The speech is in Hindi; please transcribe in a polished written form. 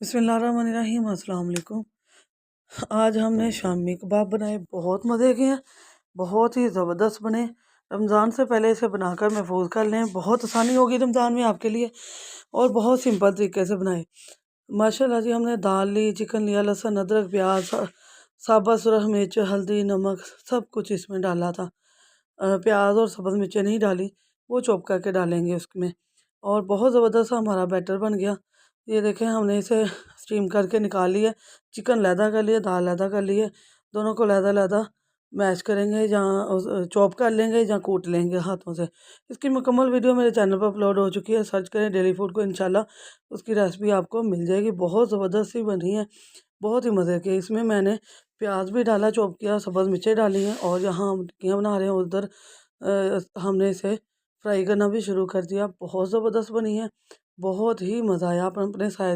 बिस्मिल्लाहिर्रहमानिर्रहीम अस्सलाम वालेकुम। आज हमने शामी कबाब बनाए, बहुत मज़े के हैं, बहुत ही ज़बरदस्त बने। रमज़ान से पहले इसे बनाकर महफूज कर लें, बहुत आसानी होगी रमज़ान में आपके लिए और बहुत सिंपल तरीके से बनाए। माशाल्लाह जी, हमने दाल ली, चिकन लिया, लहसुन अदरक प्याज साबुत सुरख मिर्च हल्दी नमक सब कुछ इसमें डाला था। प्याज और सब्ज़ मिर्चें नहीं डाली, वो चॉप करके डालेंगे उसमें। और बहुत ज़बरदस्त हमारा बैटर बन गया। ये देखें, हमने इसे स्टीम करके निकाल लिया। चिकन लैदा कर लिया, दाल लैदा कर लिए, दोनों को लैदा मैश करेंगे, या चॉप कर लेंगे या कूट लेंगे हाथों से। इसकी मुकम्मल वीडियो मेरे चैनल पर अपलोड हो चुकी है, सर्च करें डेली फूड को, इंशाल्लाह उसकी रेसिपी आपको मिल जाएगी। बहुत ज़बरदस्त ही बनी है, बहुत ही मज़े की। इसमें मैंने प्याज भी डाला चॉप किया, सब्ज़ मिर्चें डाली हैं, और यहाँ हम टिक्कियाँ बना रहे हैं उधर हमने इसे फ्राई करना भी शुरू कर दिया। बहुत ज़बरदस्त बनी है, बहुत ही मज़ा आया। आप अपने साइज़